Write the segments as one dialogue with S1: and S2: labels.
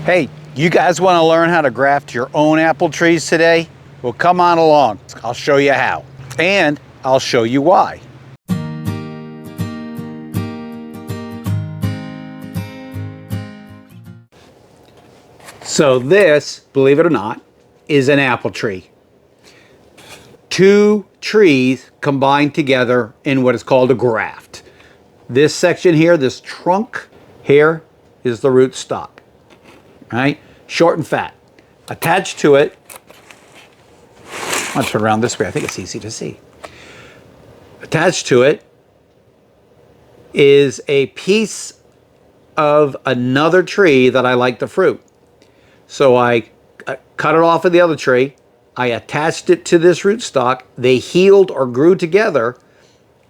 S1: Hey, you guys want to learn how to graft your own apple trees today? Well, come on along. I'll show you how. And I'll show you why. So this, believe it or not, is an apple tree. Two trees combined together in what is called a graft. This section here, this trunk here, is the root stock. Right? Short and fat. Attached to it, I'll turn around this way, I think it's easy to see. Attached to it is a piece of another tree that I like the fruit. So I cut it off of the other tree, I attached it to this rootstock, they healed or grew together,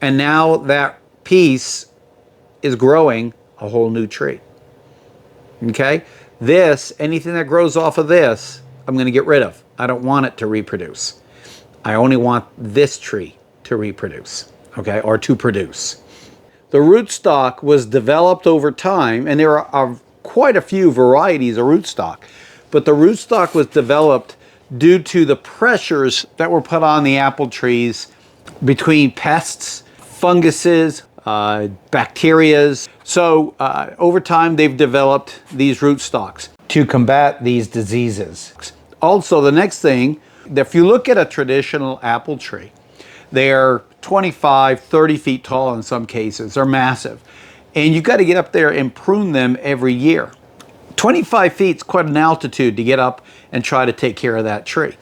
S1: and now that piece is growing a whole new tree. Okay? This, anything that grows off of this, I'm going to get rid of. I don't want it to reproduce. I only want this tree to reproduce, okay, or to produce. The rootstock was developed over time, and there are quite a few varieties of rootstock, but the rootstock was developed due to the pressures that were put on the apple trees between pests, funguses, bacterias. So over time they've developed these rootstocks to combat these diseases. Also, the next thing, if you look at a traditional apple tree, they're 25, 30 feet tall in some cases. They're massive. And you've got to get up there and prune them every year. 25 feet is quite an altitude to get up and try to take care of that tree.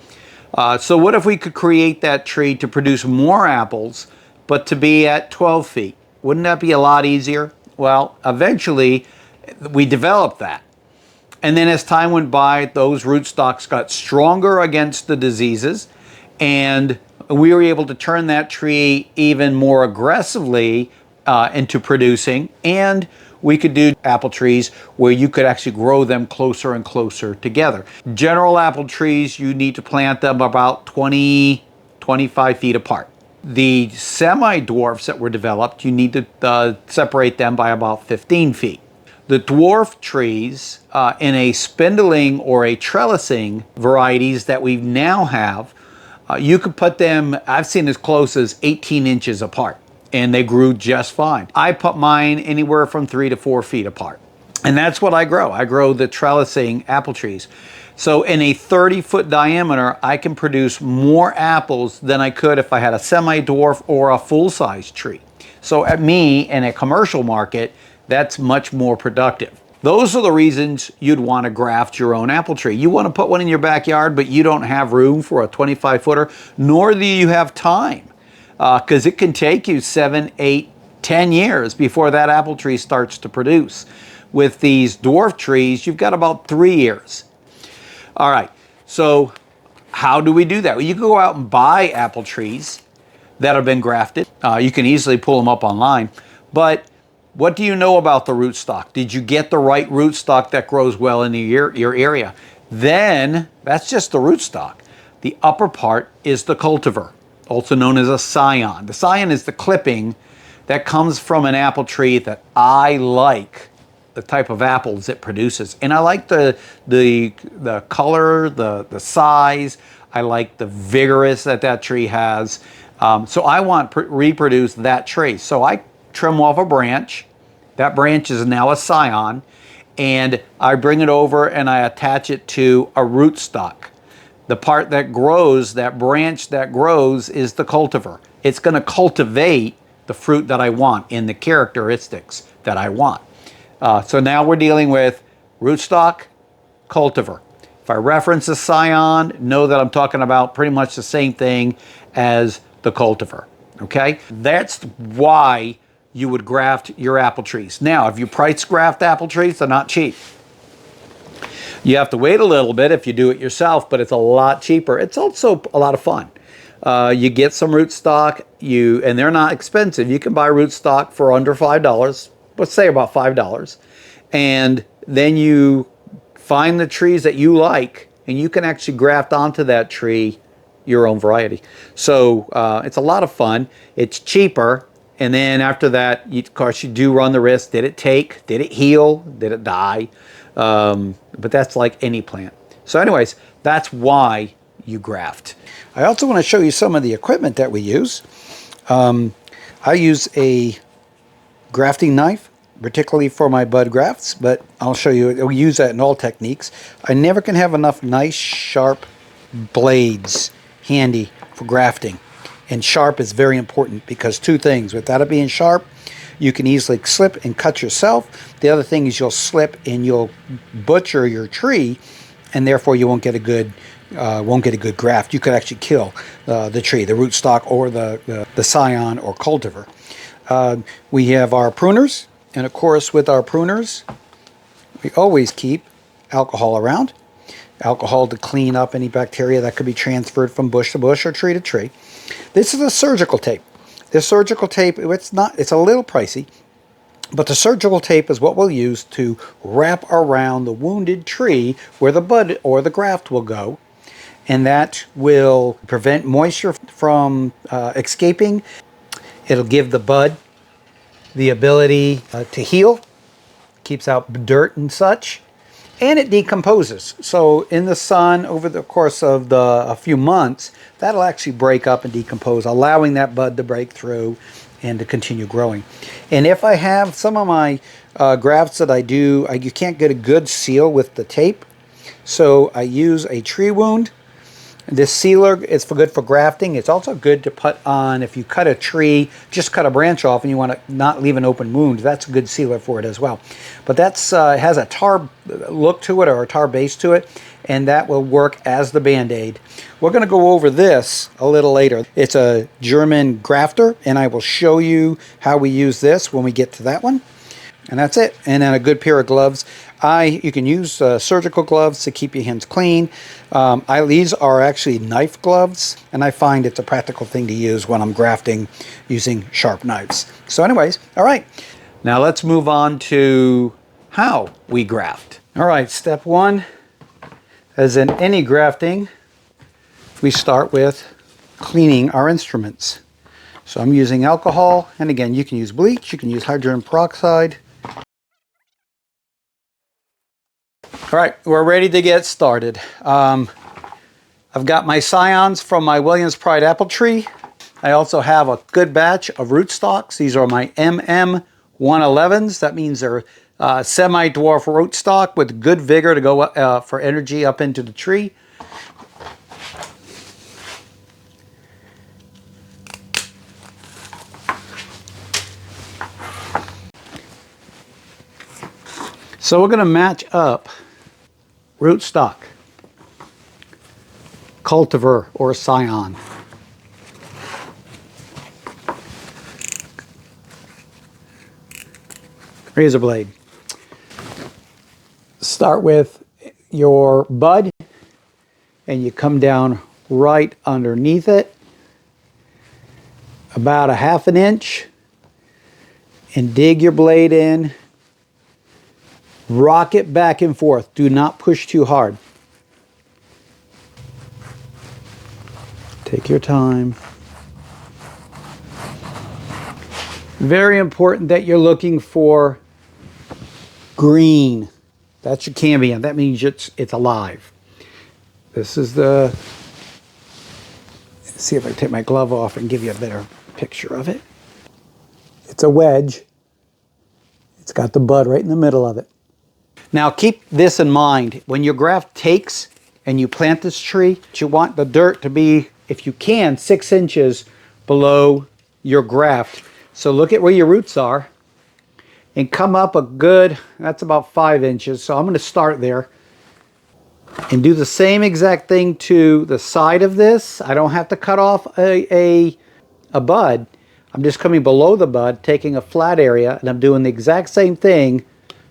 S1: So what if we could create that tree to produce more apples, but to be at 12 feet? Wouldn't that be a lot easier? Well, eventually we developed that. And then as time went by, those rootstocks got stronger against the diseases, and we were able to turn that tree even more aggressively into producing, and we could do apple trees where you could actually grow them closer and closer together. General apple trees, you need to plant them about 20, 25 feet apart. The semi-dwarfs that were developed, you need to separate them by about 15 feet. The dwarf trees in a spindling or a trellising varieties that we now have, you could put them, I've seen as close as 18 inches apart, and they grew just fine. I put mine anywhere from 3 to 4 feet apart. And that's what I grow. I grow the trellising apple trees. So in a 30-foot diameter, I can produce more apples than I could if I had a semi-dwarf or a full-size tree. So at me, in a commercial market, that's much more productive. Those are the reasons you'd want to graft your own apple tree. You want to put one in your backyard, but you don't have room for a 25-footer, nor do you have time, because it can take you 7, 8, 10 years before that apple tree starts to produce. With these dwarf trees, you've got about 3 years. All right, so how do we do that? Well, you can go out and buy apple trees that have been grafted. You can easily pull them up online. But what do you know about the rootstock? Did you get the right rootstock that grows well in your area? Then, that's just the rootstock. The upper part is the cultivar, also known as a scion. The scion is the clipping that comes from an apple tree that I like, the type of apples it produces. And I like the color, the size. I like the vigorous that tree has. So I want to reproduce that tree. So I trim off a branch. That branch is now a scion. And I bring it over and I attach it to a rootstock. The part that grows, that branch that grows, is the cultivar. It's going to cultivate the fruit that I want in the characteristics that I want. So now we're dealing with rootstock, cultivar. If I reference a scion, know that I'm talking about pretty much the same thing as the cultivar, okay? That's why you would graft your apple trees. Now, if you price graft apple trees, they're not cheap. You have to wait a little bit if you do it yourself, but it's a lot cheaper. It's also a lot of fun. You get some rootstock, and they're not expensive. You can buy rootstock for under $5. Let's say about $5, and then you find the trees that you like, and you can actually graft onto that tree your own variety. So it's a lot of fun. It's cheaper, and then after that, of course, you do run the risk. Did it take? Did it heal? Did it die? But that's like any plant. So anyways, that's why you graft. I also want to show you some of the equipment that we use. I use a grafting knife, particularly for my bud grafts, but I'll show you, we use that in all techniques. I never can have enough nice sharp blades handy for grafting. And sharp is very important because two things. Without it being sharp, you can easily slip and cut yourself. The other thing is you'll slip and you'll butcher your tree, and therefore you won't get a good graft. You could actually kill the tree, the rootstock, or the scion or cultivar. We have our pruners, and of course with our pruners, we always keep alcohol around. Alcohol to clean up any bacteria that could be transferred from bush to bush or tree to tree. This is a surgical tape. This surgical tape, it's a little pricey, but the surgical tape is what we'll use to wrap around the wounded tree where the bud or the graft will go. And that will prevent moisture from escaping. It'll give the bud the ability to heal, keeps out dirt and such, and it decomposes. So in the sun, over the course of a few months, that'll actually break up and decompose, allowing that bud to break through and to continue growing. And if I have some of my grafts that I do, you can't get a good seal with the tape, so I use a tree wound. This sealer is good for grafting. It's also good to put on if you cut a tree, just cut a branch off and you want to not leave an open wound. That's a good sealer for it as well. But that's has a tar look to it, or a tar base to it, and that will work as the Band-Aid. We're going to go over this a little later. It's a German grafter, and I will show you how we use this when we get to that one. And that's it. And then a good pair of gloves. You can use surgical gloves to keep your hands clean. These are actually knife gloves, and I find it's a practical thing to use when I'm grafting using sharp knives. So anyways, all right. Now let's move on to how we graft. All right, step one, as in any grafting, we start with cleaning our instruments. So I'm using alcohol, and again, you can use bleach, you can use hydrogen peroxide. All right, we're ready to get started. I've got my scions from my Williams Pride apple tree. I also have a good batch of rootstocks. These are my MM111s. That means they're semi-dwarf rootstock with good vigor to go for energy up into the tree. So we're going to match up rootstock, cultivar, or scion. Razor blade. Start with your bud, and you come down right underneath it, about a ½ an inch, and dig your blade in. Rock it back and forth. Do not push too hard. Take your time. Very important that you're looking for green. That's your cambium. That means it's alive. This is the... Let's see if I can take my glove off and give you a better picture of it. It's a wedge. It's got the bud right in the middle of it. Now keep this in mind. When your graft takes and you plant this tree, you want the dirt to be, if you can, 6 inches below your graft. So look at where your roots are and come up a good, that's about 5 inches. So I'm going to start there and do the same exact thing to the side of this. I don't have to cut off a bud. I'm just coming below the bud, taking a flat area, and I'm doing the exact same thing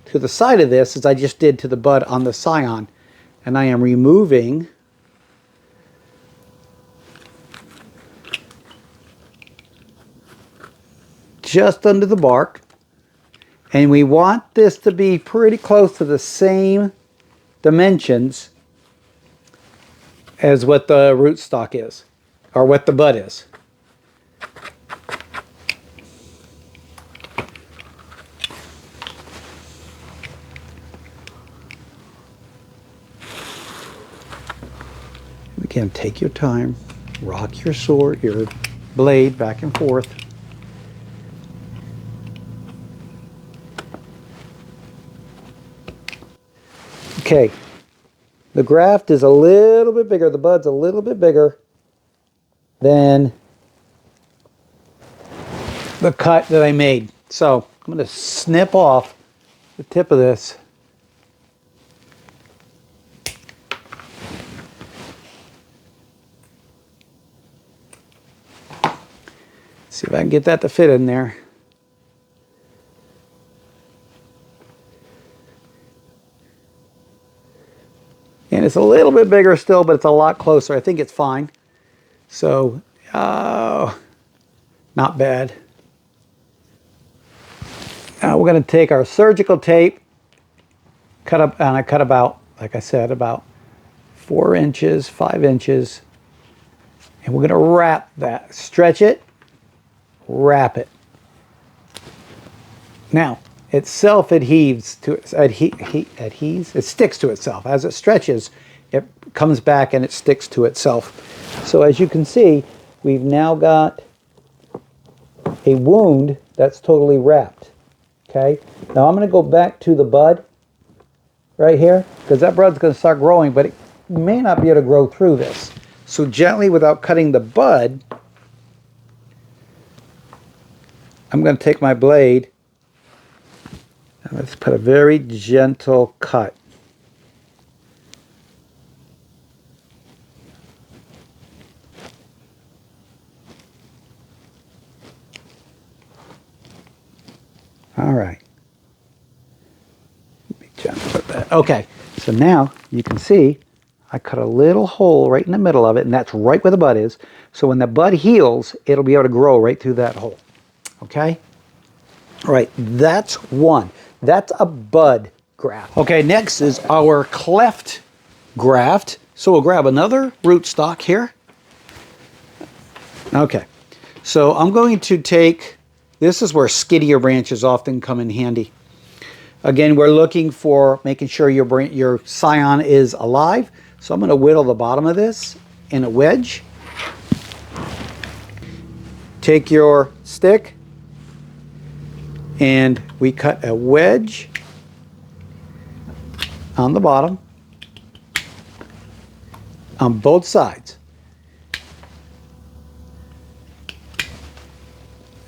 S1: to the side of this as I just did to the bud on the scion. And I am removing just under the bark. And we want this to be pretty close to the same dimensions as what the rootstock is, or what the bud is. Again, take your time, rock your sword, your blade back and forth. Okay, the graft is a little bit bigger, the bud's a little bit bigger than the cut that I made. So I'm going to snip off the tip of this. See if I can get that to fit in there. And it's a little bit bigger still, but it's a lot closer. I think it's fine. So, not bad. Now we're going to take our surgical tape, cut up, and I cut about, like I said, about 4 inches, 5 inches. And we're going to wrap that, stretch it, wrap it. Now, itself adheres to adheres. It sticks to itself. As it stretches, it comes back and it sticks to itself. So as you can see, we've now got a wound that's totally wrapped. Okay. Now I'm going to go back to the bud right here because that bud's going to start growing, but it may not be able to grow through this. So gently, without cutting the bud, I'm going to take my blade. Let's put a very gentle cut. All right. Let me gently put that. Okay, so now you can see I cut a little hole right in the middle of it, and that's right where the bud is. So when the bud heals, it'll be able to grow right through that hole. Okay? All right, that's one. That's a bud graft. Okay, next is our cleft graft. So we'll grab another rootstock here. Okay, so I'm going to take, this is where skiddier branches often come in handy. Again, we're looking for making sure your scion is alive. So I'm going to whittle the bottom of this in a wedge. Take your stick, and we cut a wedge on the bottom on both sides.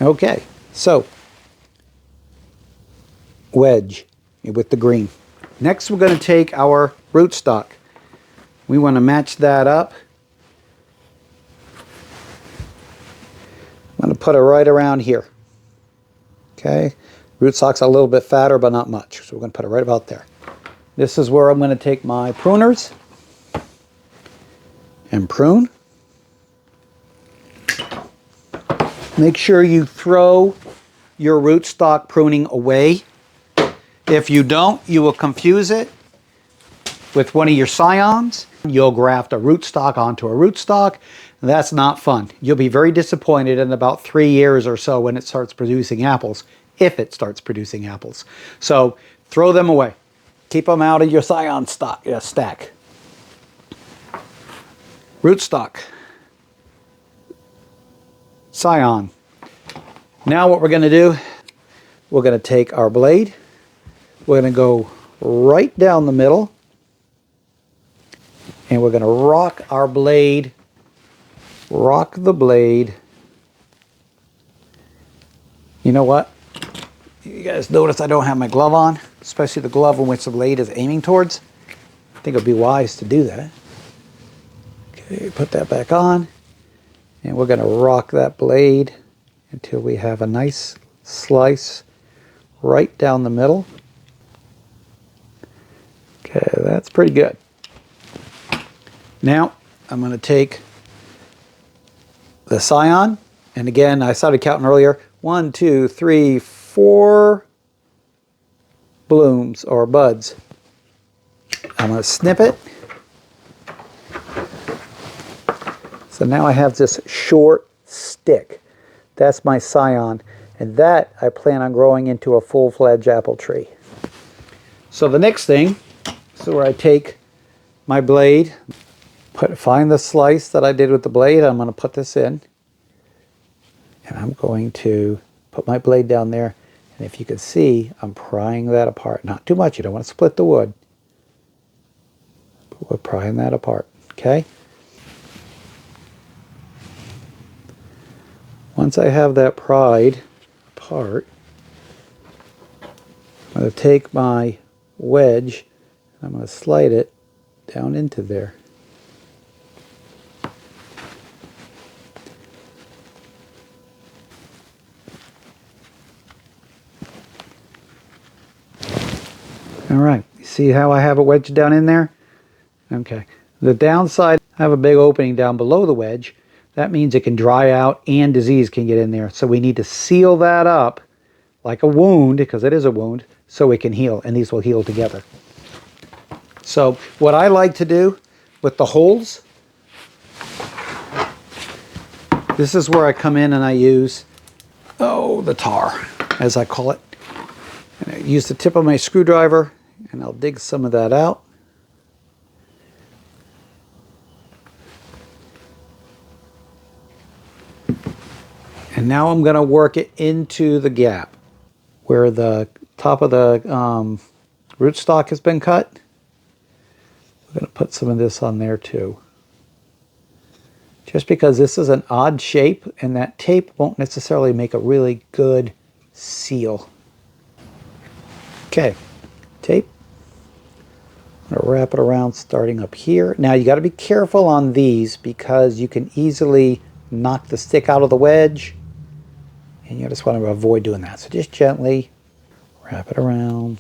S1: Okay, so wedge with the green. Next, we're going to take our rootstock. We want to match that up. I'm going to put it right around here. Okay, rootstock's a little bit fatter, but not much. So we're going to put it right about there. This is where I'm going to take my pruners and prune. Make sure you throw your rootstock pruning away. If you don't, you will confuse it with one of your scions. You'll graft a rootstock onto a rootstock. That's not fun. You'll be very disappointed in about 3 years or so when it starts producing apples, if it starts producing apples. So throw them away. Keep them out of your scion stack. Rootstock. Scion. Now what we're going to do, we're going to take our blade. We're going to go right down the middle. And we're going to rock our blade. Rock the blade. You know what? You guys notice I don't have my glove on, especially the glove in which the blade is aiming towards. I think it would be wise to do that. Okay, put that back on. And we're going to rock that blade until we have a nice slice right down the middle. Okay, that's pretty good. Now, I'm going to take the scion, and again, I started counting earlier, 1, 2, 3, 4 blooms or buds. I'm going to snip it. So now I have this short stick. That's my scion, and that I plan on growing into a full-fledged apple tree. So the next thing is where I take my blade, find the slice that I did with the blade. I'm going to put this in. And I'm going to put my blade down there. And if you can see, I'm prying that apart. Not too much. You don't want to split the wood. But we're prying that apart. Okay? Once I have that pried apart, I'm going to take my wedge and I'm going to slide it down into there. All right, you see how I have it wedged down in there? Okay. The downside, I have a big opening down below the wedge. That means it can dry out and disease can get in there. So we need to seal that up like a wound, because it is a wound, so it can heal, and these will heal together. So what I like to do with the holes, this is where I come in and I use, the tar, as I call it. And I use the tip of my screwdriver, and I'll dig some of that out. And now I'm going to work it into the gap where the top of the rootstock has been cut. We're going to put some of this on there too. Just because this is an odd shape, and that tape won't necessarily make a really good seal. Okay, tape. I'm going to wrap it around starting up here. Now you got to be careful on these because you can easily knock the stick out of the wedge, and you just want to avoid doing that. So just gently wrap it around.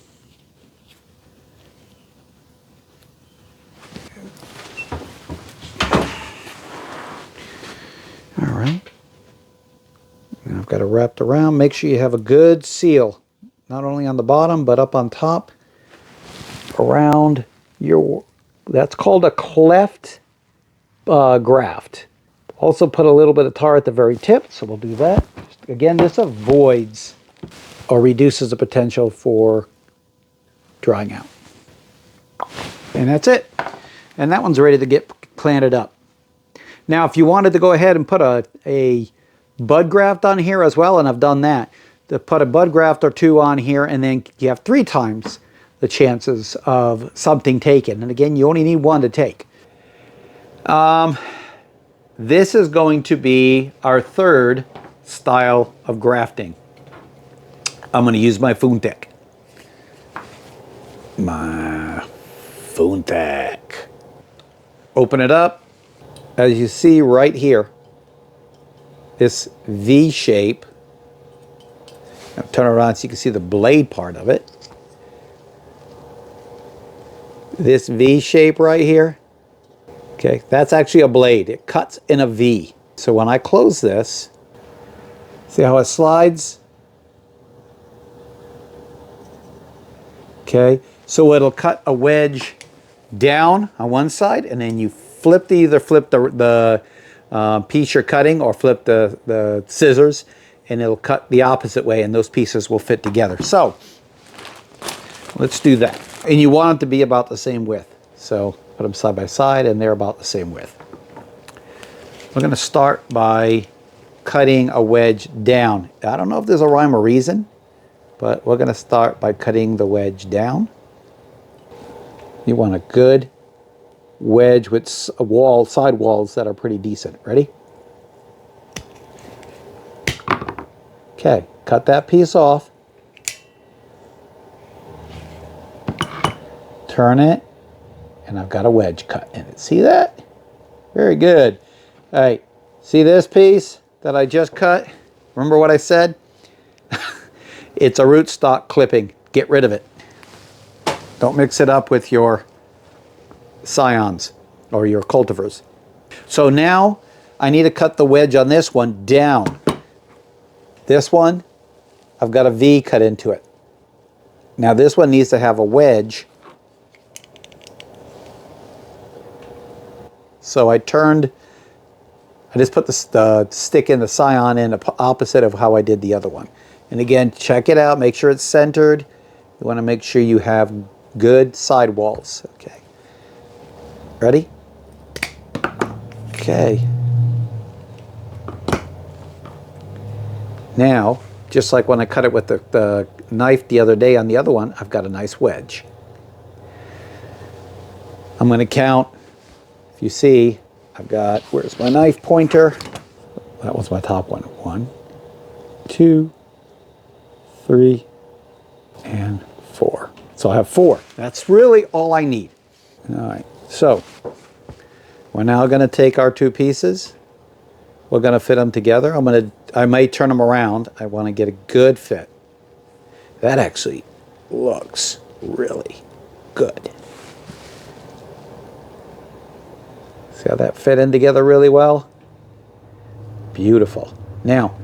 S1: All right. Now I've got it wrapped around. Make sure you have a good seal, not only on the bottom but up on top around your, that's called a cleft graft. Also put a little bit of tar at the very tip, so we'll do that. Again, this avoids or reduces the potential for drying out. And that's it. And that one's ready to get planted up. Now, if you wanted to go ahead and put a bud graft on here as well, and I've done that, to put a bud graft or two on here, and then you have 3 times the chances of something taken. And again, you only need 1 to take. This is going to be our 3rd style of grafting. I'm going to use my Funteck. My Funteck. Open it up. As you see right here, this V shape. I'll turn it around so you can see the blade part of it. This V shape right here. Okay, that's actually a blade. It cuts in a V. So when I close this, see how it slides? Okay, so it'll cut a wedge down on one side, and then you either flip the piece you're cutting or flip the scissors, and it'll cut the opposite way, and those pieces will fit together. So let's do that. And you want them to be about the same width. So put them side by side, and they're about the same width. We're going to start by cutting a wedge down. I don't know if there's a rhyme or reason, but we're going to start by cutting the wedge down. You want a good wedge with side walls that are pretty decent. Ready? Okay, cut that piece off. Turn it, and I've got a wedge cut in it. See that? Very good. All right, see this piece that I just cut? Remember what I said? It's a rootstock clipping. Get rid of it. Don't mix it up with your scions or your cultivars. So now I need to cut the wedge on this one down. This one, I've got a V cut into it. Now this one needs to have a wedge. So I just put the stick in the scion in the opposite of how I did the other one. And again, check it out, make sure it's centered. You want to make sure you have good side walls. Okay. Ready? Okay. Now, just like when I cut it with the knife the other day on the other one, I've got a nice wedge. I'm going to count. If you see, I've got, where's my knife pointer? That was my top one. 1, 2, 3, and 4. So I have 4. That's really all I need. All right. So we're now going to take our 2 pieces. We're going to fit them together. I may turn them around. I want to get a good fit. That actually looks really good. See how that fit in together really well? Beautiful. Now,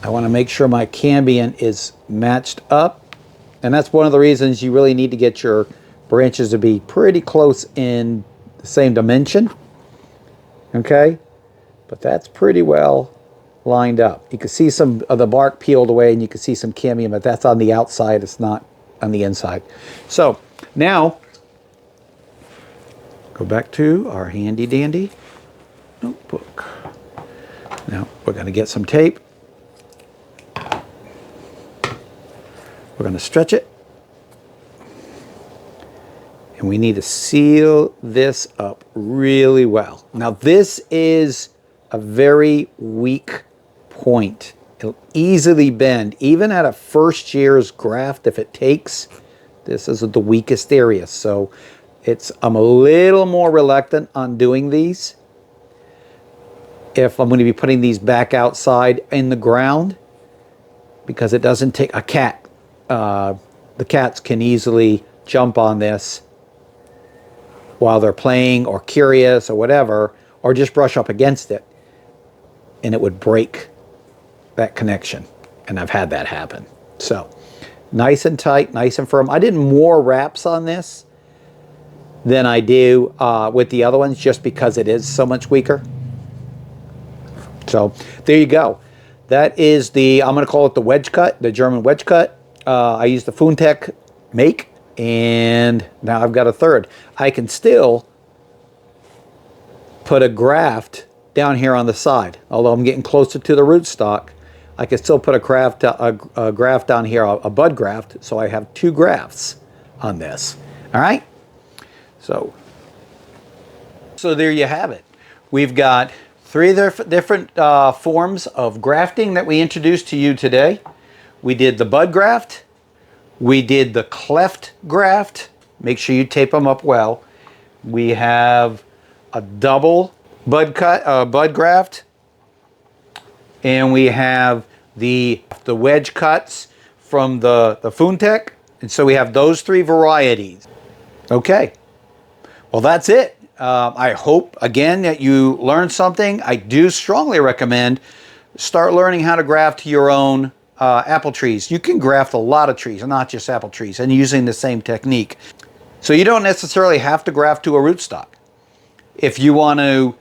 S1: I want to make sure my cambium is matched up. And that's one of the reasons you really need to get your branches to be pretty close in the same dimension. Okay? But that's pretty well lined up. You can see some of the bark peeled away, and you can see some cambium, but that's on the outside. It's not on the inside. So now, go back to our handy dandy notebook. Now we're going to get some tape. We're going to stretch it. And we need to seal this up really well. Now this is a very weak point. It'll easily bend. Even at a first year's graft, if it takes, this is the weakest area. So I'm a little more reluctant on doing these. If I'm going to be putting these back outside in the ground, because it doesn't take a cat. The cats can easily jump on this while they're playing or curious or whatever, or just brush up against it, and it would break that connection. And I've had that happen. So nice and tight, nice and firm. I did more wraps on this than I do with the other ones, just because it is so much weaker. So there you go. That is I'm going to call it the wedge cut, the German wedge cut. I used the Funteck make, and now I've got a third. I can still put a graft down here on the side. Although I'm getting closer to the rootstock, I can still put a graft down here, a bud graft, so I have 2 grafts on this. All right? So there you have it. We've got 3 different forms of grafting that we introduced to you today. We did the bud graft. We did the cleft graft. Make sure you tape them up well. We have a double bud graft. And we have the wedge cuts from the Funteck. And so we have those 3 varieties. Okay. Well, that's it. I hope, again, that you learned something. I do strongly recommend start learning how to graft your own apple trees. You can graft a lot of trees, and not just apple trees, and using the same technique. So you don't necessarily have to graft to a rootstock. If you want to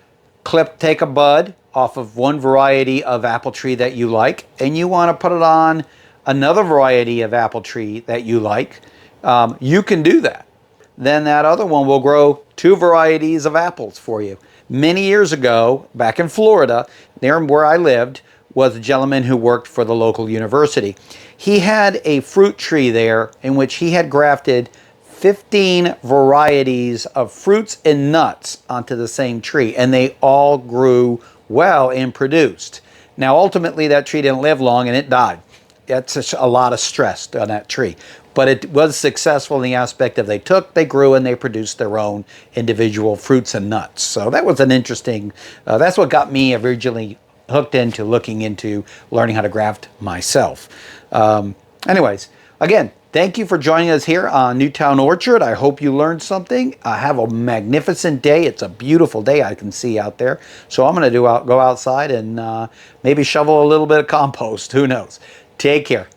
S1: take a bud off of one variety of apple tree that you like, and you want to put it on another variety of apple tree that you like, you can do that. Then that other one will grow 2 varieties of apples for you. Many years ago, back in Florida, there where I lived, was a gentleman who worked for the local university. He had a fruit tree there in which he had grafted 15 varieties of fruits and nuts onto the same tree, and they all grew well and produced. Now, ultimately, that tree didn't live long and it died. That's a lot of stress on that tree. But it was successful in the aspect of they grew, and they produced their own individual fruits and nuts. So that was an interesting, that's what got me originally hooked into looking into learning how to graft myself. Anyways, again, thank you for joining us here on Newtown Orchard. I hope you learned something. Have a magnificent day. It's a beautiful day I can see out there. So I'm going to go outside and maybe shovel a little bit of compost. Who knows? Take care.